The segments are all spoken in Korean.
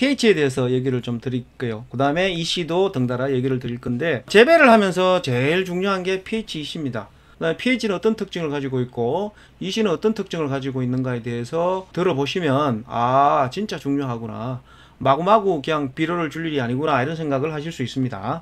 pH에 대해서 얘기를 좀 드릴게요. 그 다음에 EC도 덩달아 얘기를 드릴 건데, 재배를 하면서 제일 중요한 게 pH EC입니다. 그다음에 pH는 어떤 특징을 가지고 있고 EC는 어떤 특징을 가지고 있는가에 대해서 들어보시면 아 진짜 중요하구나, 마구마구 그냥 비료를 줄 일이 아니구나, 이런 생각을 하실 수 있습니다.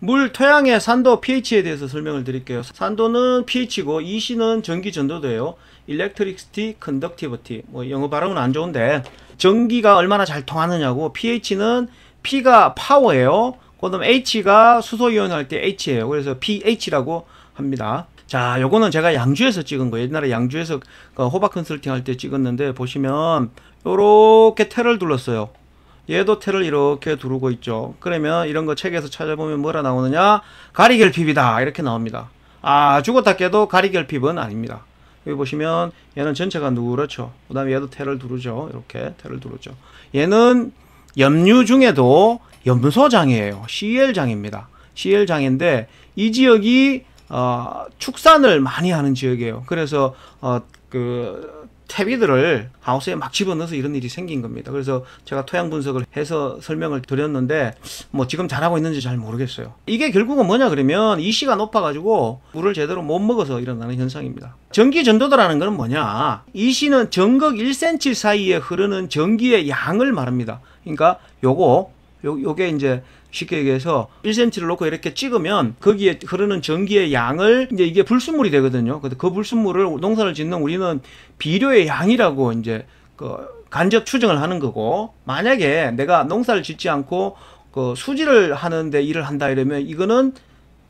물, 토양의 산도, pH에 대해서 설명을 드릴게요. 산도는 pH고 EC는 전기 전도도예요. Electricity Conductivity. 뭐 영어 발음은 안 좋은데 전기가 얼마나 잘 통하느냐고. pH는 P가 파워예요. 그 다음 H가 수소이온 할 때 H예요. 그래서 pH라고 합니다. 자, 요거는 제가 양주에서 찍은 거예요. 옛날에 양주에서 호박 컨설팅 할 때 찍었는데, 보시면 요렇게 텔을 둘렀어요. 얘도 텔을 이렇게 두르고 있죠. 그러면 이런 거 책에서 찾아보면 뭐라 나오느냐, 가리결핍이다 이렇게 나옵니다. 아, 죽었다 깨도 가리결핍은 아닙니다. 여기 보시면 얘는 전체가 누렇죠. 그 다음에 얘도 텔을 두르죠. 이렇게 텔을 두르죠. 얘는 염류 중에도 염소장이에요. CL장입니다. CL장인데 이 지역이 축산을 많이 하는 지역이에요. 그래서 퇴비들을 하우스에 막 집어넣어서 이런 일이 생긴 겁니다. 그래서 제가 토양 분석을 해서 설명을 드렸는데 뭐 지금 잘하고 있는지 잘 모르겠어요. 이게 결국은 뭐냐 그러면 EC가 높아가지고 물을 제대로 못 먹어서 일어나는 현상입니다. 전기 전도도라는 것은 뭐냐, EC는 전극 1cm 사이에 흐르는 전기의 양을 말합니다. 그러니까 요게 이제 쉽게 얘기해서 1cm를 놓고 이렇게 찍으면 거기에 흐르는 전기의 양을, 이제 이게 불순물이 되거든요. 그 불순물을 농사를 짓는 우리는 비료의 양이라고 이제 간접 추정을 하는 거고, 만약에 내가 농사를 짓지 않고 수질을 하는데 일을 한다 이러면 이거는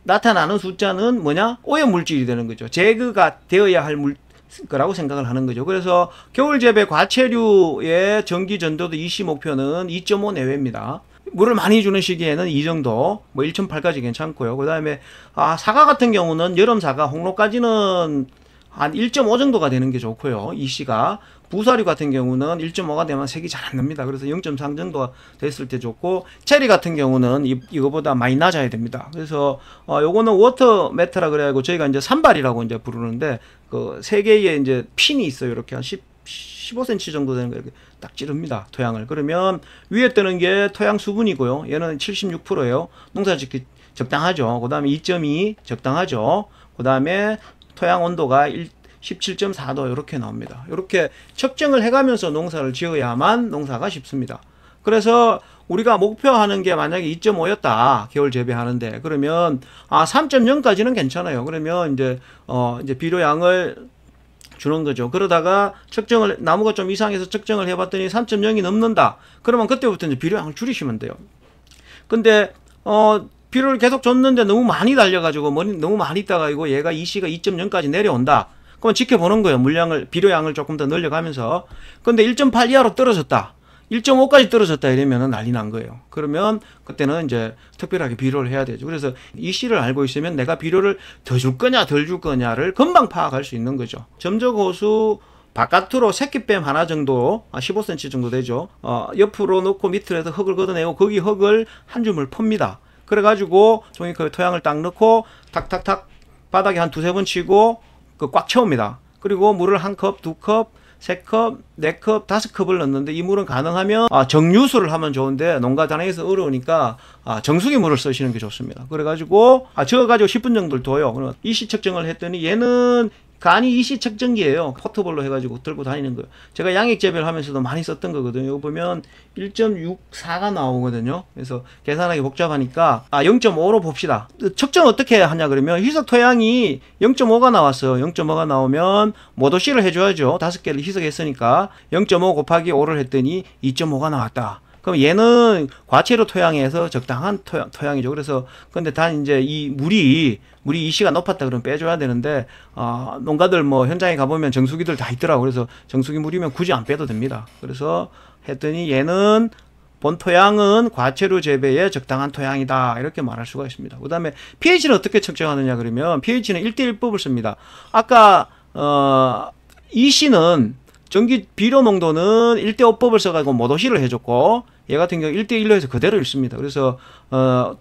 나타나는 숫자는 뭐냐, 오염 물질이 되는 거죠. 제거가 되어야 할 거라고 생각을 하는 거죠. 그래서 겨울 재배 과체류의 전기 전도도 EC 목표는 2.5 내외입니다. 물을 많이 주는 시기에는 이 정도, 뭐 1.8까지 괜찮고요. 그 다음에 사과 같은 경우는 여름 사과, 홍로까지는 한 1.5 정도가 되는 게 좋고요. EC가 부사류 같은 경우는 1.5가 되면 색이 잘 안 납니다. 그래서 0.3 정도가 됐을 때 좋고, 체리 같은 경우는 이거보다 많이 낮아야 됩니다. 그래서 요거는 워터 매트라 그래가지고 저희가 이제 산발이라고 이제 부르는데, 세 개의 이제 핀이 있어요. 이렇게 한 15cm 정도 되는 거 이렇게 딱 찌릅니다. 토양을. 그러면 위에 뜨는 게 토양 수분이고요. 얘는 76%예요. 농사짓기 적당하죠. 그 다음에 2.2 적당하죠. 그 다음에 토양 온도가 17.4도 이렇게 나옵니다. 이렇게 측정을 해가면서 농사를 지어야만 농사가 쉽습니다. 그래서 우리가 목표하는 게 만약에 2.5였다 겨울 재배하는데, 그러면 3.0까지는 괜찮아요. 그러면 이제 비료양을 주는 거죠. 그러다가 나무가 좀 이상해서 측정을 해봤더니 3.0이 넘는다. 그러면 그때부터 이제 비료양을 줄이시면 돼요. 근데 비료를 계속 줬는데 너무 많이 달려가지고 너무 많이 있다가 얘가 EC가 2.0까지 내려온다. 그럼 지켜보는 거예요. 비료양을 조금 더 늘려가면서. 근데 1.8 이하로 떨어졌다, 1.5까지 떨어졌다 이러면 난리 난 거예요. 그러면 그때는 이제 특별하게 비료를 해야 되죠. 그래서 EC를 알고 있으면 내가 비료를 더 줄 거냐 덜 줄 거냐를 금방 파악할 수 있는 거죠. 점적호수 바깥으로 새끼뱀 하나 정도, 15cm 정도 되죠. 옆으로 놓고 밑으로 해서 흙을 걷어내고 거기 흙을 한 줌을 풉니다. 그래가지고 종이컵에 토양을 딱 넣고 탁탁탁 바닥에 한 두세 번 치고 꽉 채웁니다. 그리고 물을 한 컵, 두 컵, 세 컵, 네 컵, 다섯 컵을 넣는데, 이 물은 가능하면 정유수를 하면 좋은데 농가장에서 어려우니까 정수기 물을 쓰시는 게 좋습니다. 그래가지고 저어가지고 10분 정도를 둬요. 그러면 EC 측정을 했더니 얘는 간이 EC 측정기예요. 포터볼로 해가지고 들고 다니는 거예요. 제가 양액 재배를 하면서도 많이 썼던 거거든요. 여기 보면 1.64가 나오거든요. 그래서 계산하기 복잡하니까 0.5로 봅시다. 측정 어떻게 하냐 그러면, 희석 토양이 0.5가 나왔어요. 0.5가 나오면 모도씨를 해줘야죠. 5개를 희석했으니까 0.5 곱하기 5를 했더니 2.5가 나왔다. 그럼 얘는 과체류 토양에서 적당한 토양이죠. 그래서 근데 단 이제 이 물이 EC가 높았다 그러면 빼줘야 되는데, 농가들 뭐 현장에 가보면 정수기들 다 있더라고. 그래서 정수기 물이면 굳이 안 빼도 됩니다. 그래서 했더니 얘는 본 토양은 과체류 재배에 적당한 토양이다 이렇게 말할 수가 있습니다. 그 다음에 pH는 어떻게 측정하느냐 그러면, pH는 1대1법을 씁니다. 아까 EC는 전기 비료 농도는 1대5법을 써가지고 모도씨를 해줬고, 얘 같은 경우 1대1로 해서 그대로 읽습니다. 그래서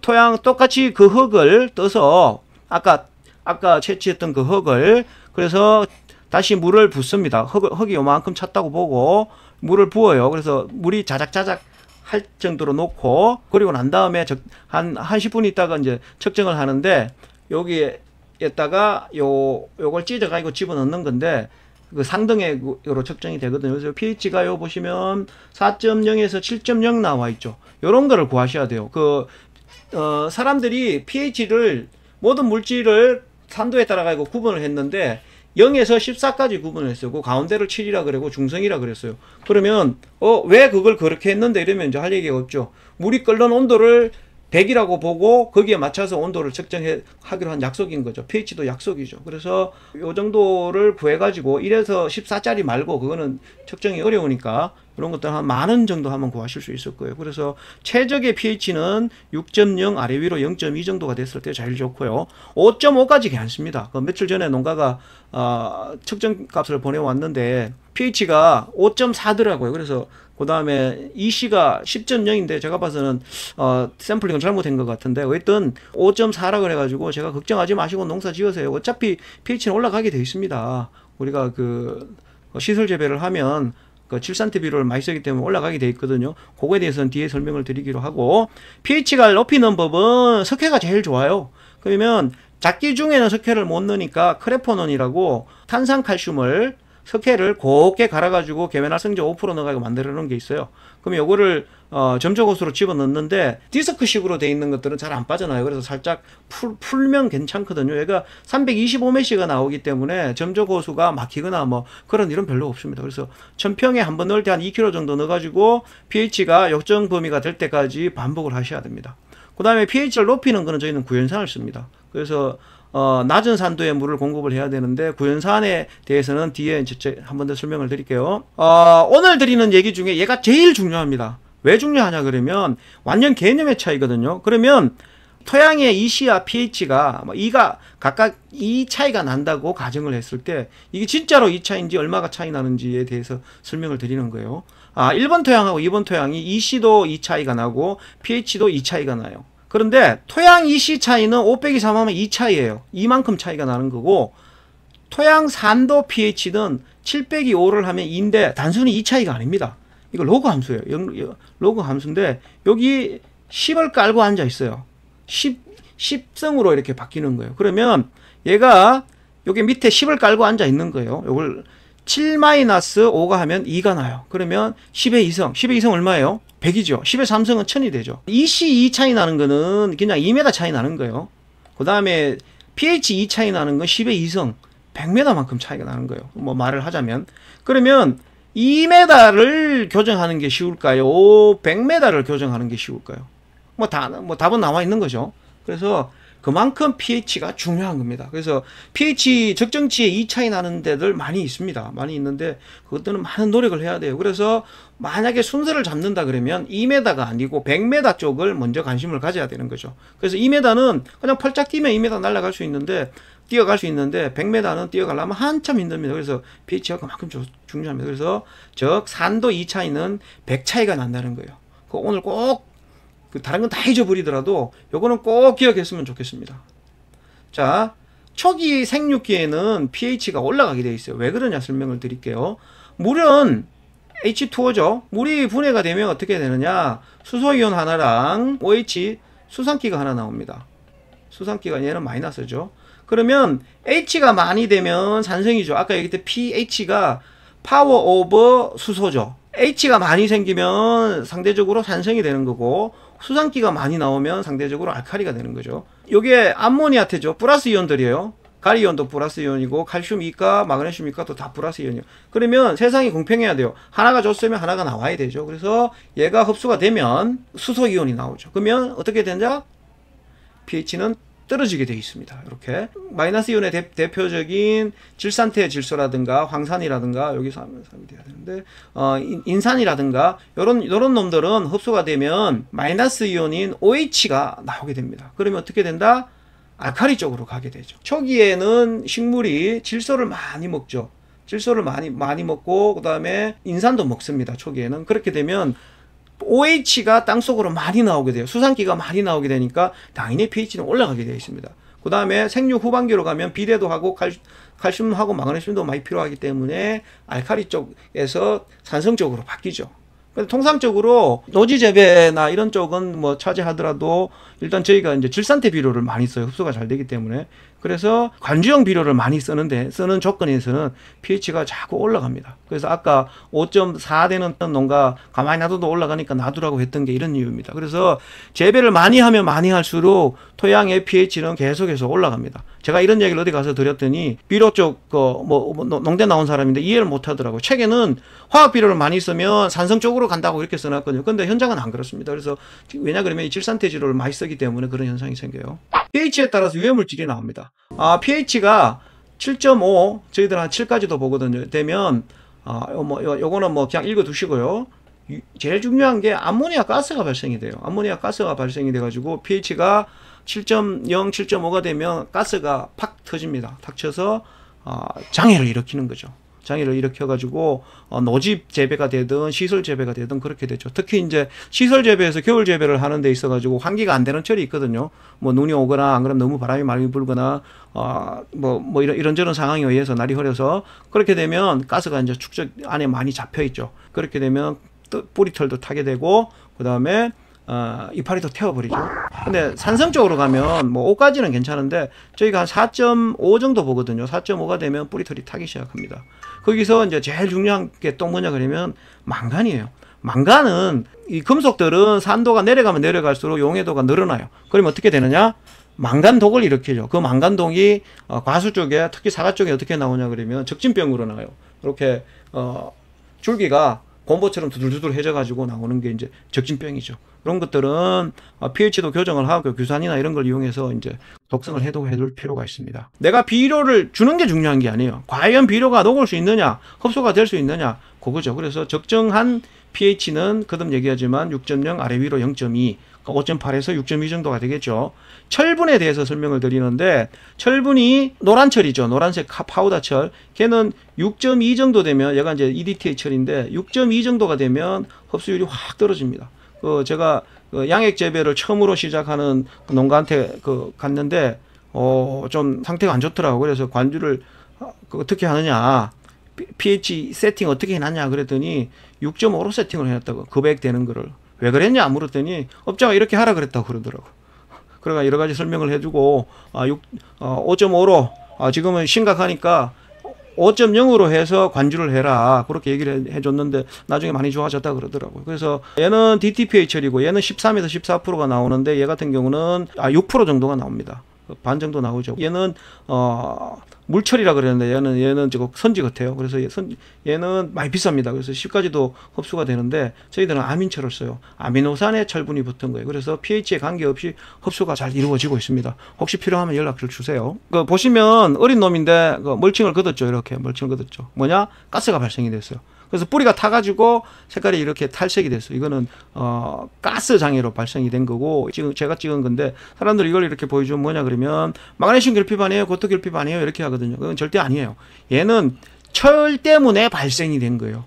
토양 똑같이 그 흙을 떠서 아까 채취했던 그 흙을, 그래서 다시 물을 붓습니다. 흙이 요만큼 찼다고 보고 물을 부어요. 그래서 물이 자작자작 할 정도로 놓고, 그리고 난 다음에 한 10분 있다가 이제 측정을 하는데, 여기에다가 요걸 찢어가지고 집어넣는 건데, 그 상등액으로 측정이 되거든요. 그래서 pH가 요 보시면 4.0에서 7.0 나와 있죠. 요런 거를 구하셔야 돼요. 사람들이 pH를, 모든 물질을 산도에 따라 가지고 구분을 했는데 0에서 14까지 구분을 했어요. 그 가운데를 7이라 그러고 중성이라 그랬어요. 그러면 왜 그걸 그렇게 했는데 이러면 이제 할 얘기가 없죠. 물이 끓는 온도를 100이라고 보고 거기에 맞춰서 온도를 측정하기로 한 약속인 거죠. pH도 약속이죠. 그래서 요 정도를 구해가지고 1에서 14짜리 말고, 그거는 측정이 어려우니까 이런 것들 한 10,000원 정도 하면 구하실 수 있을 거예요. 그래서 최적의 pH는 6.0 아래 위로 0.2 정도가 됐을 때 제일 좋고요. 5.5까지 괜찮습니다. 며칠 전에 농가가 측정 값을 보내왔는데 pH가 5.4더라고요. 그래서 그 다음에 EC가 10.0인데 제가 봐서는 샘플링을 잘못한 것 같은데, 어쨌든 5.4라 그래가지고 제가 걱정하지 마시고 농사 지으세요. 어차피 pH는 올라가게 돼 있습니다. 우리가 시설 재배를 하면 칠산태 비료를 많이 쓰기 때문에 올라가게 돼 있거든요. 그거에 대해서는 뒤에 설명을 드리기로 하고, pH가 높이는 법은 석회가 제일 좋아요. 그러면 작기 중에는 석회를 못 넣으니까 크레포논이라고 탄산칼슘을, 석회를 곱게 갈아가지고 계면활성제 5% 넣어가지고 만들어 놓은 게 있어요. 그럼 요거를 점적옷으로 집어넣는데 디스크식으로 돼 있는 것들은 잘 안 빠져나요. 그래서 살짝 풀면 괜찮거든요. 얘가 325메시가 나오기 때문에 점적호수가 막히거나 뭐 그런 일은 별로 없습니다. 그래서 1000평에 한 번 넣을 때 한 2kg 정도 넣어가지고 pH가 역정 범위가 될 때까지 반복을 하셔야 됩니다. 그 다음에 pH를 높이는 거는 저희는 구연산을 씁니다. 그래서 낮은 산도의 물을 공급을 해야 되는데, 구연산에 대해서는 뒤에 한 번 더 설명을 드릴게요. 오늘 드리는 얘기 중에 얘가 제일 중요합니다. 왜 중요하냐 그러면 완전 개념의 차이거든요. 그러면 토양의 EC와 pH가 이가 각각 이 차이가 난다고 가정을 했을 때, 이게 진짜로 이 차이인지 얼마가 차이 나는지에 대해서 설명을 드리는 거예요. 1번 토양하고 2번 토양이 EC도 이 차이가 나고 pH도 이 차이가 나요. 그런데 토양 EC 차이는 5 빼기 3 하면 2 차이예요. 이만큼 차이가 나는 거고, 토양 산도 pH는 7 빼기 5를 하면 2인데 단순히 이 차이가 아닙니다. 이거 로그 함수예요. 로그 함수인데 여기 10을 깔고 앉아 있어요. 10성으로 이렇게 바뀌는 거예요. 그러면 얘가 여기 밑에 10을 깔고 앉아 있는 거예요. 이걸 7-5가 하면 2가 나요. 그러면 10의 2성. 10의 2성 얼마예요? 100이죠. 10의 3성은 1000이 되죠. EC 2 차이 나는 거는 그냥 2m 차이 나는 거예요. 그 다음에 pH 2 차이 나는 건 10의 2성 100m만큼 차이가 나는 거예요. 뭐 말을 하자면. 그러면 2m를 교정하는 게 쉬울까요? 100m를 교정하는 게 쉬울까요? 답은 나와 있는 거죠. 그래서 그만큼 pH가 중요한 겁니다. 그래서 pH 적정치에 2 차이 나는 데들 많이 있습니다. 많이 있는데 그것들은 많은 노력을 해야 돼요. 그래서 만약에 순서를 잡는다 그러면 2m가 아니고 100m 쪽을 먼저 관심을 가져야 되는 거죠. 그래서 2m는 그냥 펄짝 뛰면 2m 날아갈 수 있는데, 뛰어갈 수 있는데 100m는 뛰어가려면 한참 힘듭니다. 그래서 pH가 그만큼 중요합니다. 그래서 즉 산도 2 차이는 100 차이가 난다는 거예요. 오늘 꼭 다른 건 다 잊어버리더라도 요거는 꼭 기억했으면 좋겠습니다. 자, 초기 생육기에는 pH가 올라가게 되어 있어요. 왜 그러냐 설명을 드릴게요. 물은 H2O죠. 물이 분해가 되면 어떻게 되느냐, 수소이온 하나랑 OH 수산기가 하나 나옵니다. 수산기가 얘는 마이너스죠. 그러면 H가 많이 되면 산성이죠. 아까 얘기했던 pH가 파워 오버 수소죠. H가 많이 생기면 상대적으로 산성이 되는 거고, 수산기가 많이 나오면 상대적으로 알칼리가 되는 거죠. 요게 암모니아테죠. 플러스 이온들이에요. 가리이온도 플러스 이온이고, 칼슘 이가, 마그네슘 이가도 다 플러스 이온이에요. 그러면 세상이 공평해야 돼요. 하나가 줬으면 하나가 나와야 되죠. 그래서 얘가 흡수가 되면 수소 이온이 나오죠. 그러면 어떻게 되냐? pH는 떨어지게 되어 있습니다. 이렇게 마이너스 이온의 대표적인 질산태 질소라든가 황산이라든가, 여기서 하면 돼야 되는데 인산이라든가 요런 놈들은 흡수가 되면 마이너스 이온인 OH가 나오게 됩니다. 그러면 어떻게 된다? 알칼리 쪽으로 가게 되죠. 초기에는 식물이 질소를 많이 먹죠. 질소를 많이 먹고, 그 다음에 인산도 먹습니다. 초기에는. 그렇게 되면 OH가 땅속으로 많이 나오게 돼요. 수산기가 많이 나오게 되니까 당연히 pH는 올라가게 되어 있습니다. 그 다음에 생육 후반기로 가면 비대도 하고 칼슘하고 마그네슘도 많이 필요하기 때문에 알칼리 쪽에서 산성 쪽으로 바뀌죠. 통상적으로 노지 재배나 이런 쪽은 뭐 차지하더라도 일단 저희가 이제 질산태 비료를 많이 써요. 흡수가 잘 되기 때문에. 그래서 관주형 비료를 많이 쓰는 조건에서는 pH가 자꾸 올라갑니다. 그래서 아까 5.4 되는 농가 가만히 놔둬도 올라가니까 놔두라고 했던 게 이런 이유입니다. 그래서 재배를 많이 하면 많이 할수록 토양의 pH는 계속해서 올라갑니다. 제가 이런 얘기를 어디 가서 드렸더니 비료 쪽 농대 나온 사람인데 이해를 못 하더라고요. 책에는 화학 비료를 많이 쓰면 산성 쪽으로 간다고 이렇게 써놨거든요. 근데 현장은 안 그렇습니다. 그래서 왜냐 그러면 이 질산태 비료를 많이 쓰기 때문에 그런 현상이 생겨요. pH에 따라서 유해물질이 나옵니다. pH가 7.5 저희들 한 7까지도 보거든요. 되면 요거는 뭐 그냥 읽어 두시고요. 제일 중요한 게 암모니아 가스가 발생이 돼요. 암모니아 가스가 발생이 돼 가지고 pH가 7.0, 7.5가 되면 가스가 팍 터집니다. 탁 쳐서 장애를 일으키는 거죠. 장애를 일으켜가지고 노집 재배가 되든 시설 재배가 되든 그렇게 되죠. 특히 이제 시설 재배에서 겨울 재배를 하는 데 있어가지고 환기가 안 되는 철이 있거든요. 뭐 눈이 오거나 안 그러면 너무 바람이 많이 불거나 뭐 이런저런 상황에 의해서 날이 흐려서 그렇게 되면 가스가 이제 축적 안에 많이 잡혀 있죠. 그렇게 되면 뿌리털도 타게 되고 그 다음에 이파리도 태워버리죠. 근데 산성적으로 가면 뭐 5까지는 괜찮은데 저희가 한 4.5 정도 보거든요. 4.5가 되면 뿌리털이 타기 시작합니다. 거기서 이제 제일 중요한 게 또 뭐냐 그러면 망간이에요. 망간은 이 금속들은 산도가 내려가면 내려갈수록 용해도가 늘어나요. 그러면 어떻게 되느냐? 망간독을 일으키죠. 그 망간독이 과수 쪽에 특히 사과 쪽에 어떻게 나오냐 그러면 적진병으로 나와요. 이렇게 줄기가 곰보처럼 두들두들해져 가지고 나오는 게 이제 적진병이죠. 그런 것들은 pH도 교정을 하고 규산이나 이런 걸 이용해서 이제 독성을 해독해둘 필요가 있습니다. 내가 비료를 주는 게 중요한 게 아니에요. 과연 비료가 녹을 수 있느냐, 흡수가 될 수 있느냐, 그거죠. 그래서 적정한 pH는 거듭 얘기하지만 6.0 아래 위로 0.2, 5.8에서 6.2 정도가 되겠죠. 철분에 대해서 설명을 드리는데 철분이 노란철이죠. 노란색 파우더철. 걔는 6.2 정도 되면 얘가 이제 EDTA 철인데 6.2 정도가 되면 흡수율이 확 떨어집니다. 제가 양액 재배를 처음으로 시작하는 농가한테 갔는데 좀 상태가 안 좋더라고. 그래서 관주를 어떻게 하느냐, pH 세팅 어떻게 해놨냐 그랬더니 6.5로 세팅을 해놨다고. 급액되는 거를. 왜 그랬냐 물었더니 업자가 이렇게 하라 그랬다고 그러더라고. 그러니까 여러 가지 설명을 해주고 5.5로 지금은 심각하니까 5.0으로 해서 관주를 해라 그렇게 얘기를 해줬는데 나중에 많이 좋아졌다 그러더라고요. 그래서 얘는 DTPH철이고 얘는 13에서 14%가 나오는데 얘 같은 경우는 6% 정도가 나옵니다. 반 정도 나오죠. 얘는 물철이라 그랬는데 얘는 저거 선지 같아요. 그래서 얘는 많이 비쌉니다. 그래서 10까지도 흡수가 되는데 저희들은 아민철을 써요. 아미노산에 철분이 붙은 거예요. 그래서 pH에 관계없이 흡수가 잘 이루어지고 있습니다. 혹시 필요하면 연락을 주세요. 보시면 어린 놈인데 멀칭을 걷었죠. 이렇게 멀칭을 걷었죠. 뭐냐? 가스가 발생이 됐어요. 그래서 뿌리가 타가지고 색깔이 이렇게 탈색이 됐어요. 이거는 가스 장애로 발생이 된 거고 지금 제가 찍은 건데 사람들이 이걸 이렇게 보여주면 뭐냐 그러면 마그네슘 결핍 아니에요, 고토 결핍 아니에요 이렇게 하거든요. 그건 절대 아니에요. 얘는 철 때문에 발생이 된 거예요.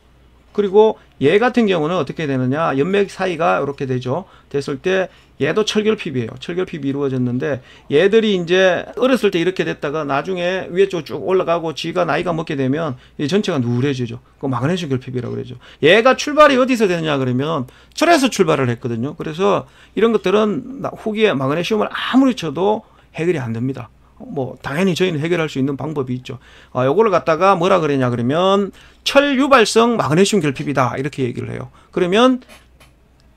그리고 얘 같은 경우는 어떻게 되느냐, 연맥 사이가 이렇게 되죠. 됐을 때 얘도 철결핍이에요. 철결핍이 이루어졌는데 얘들이 이제 어렸을 때 이렇게 됐다가 나중에 위에 쪽 쭉 올라가고 지가 나이가 먹게 되면 이 전체가 누래지죠. 그 마그네슘 결핍이라고 그러죠. 얘가 출발이 어디서 되느냐 그러면 철에서 출발을 했거든요. 그래서 이런 것들은 후기에 마그네슘을 아무리 쳐도 해결이 안 됩니다. 뭐 당연히 저희는 해결할 수 있는 방법이 있죠. 요거를 갖다가 뭐라 그러냐 그러면 철 유발성 마그네슘 결핍이다 이렇게 얘기를 해요. 그러면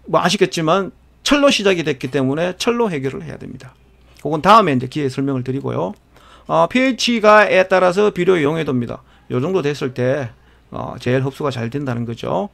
뭐 아시겠지만 철로 시작이 됐기 때문에 철로 해결을 해야 됩니다. 그건 다음에 이제 기회에 설명을 드리고요. pH가에 따라서 비료의 용해도입니다. 요 정도 됐을 때 제일 흡수가 잘 된다는 거죠.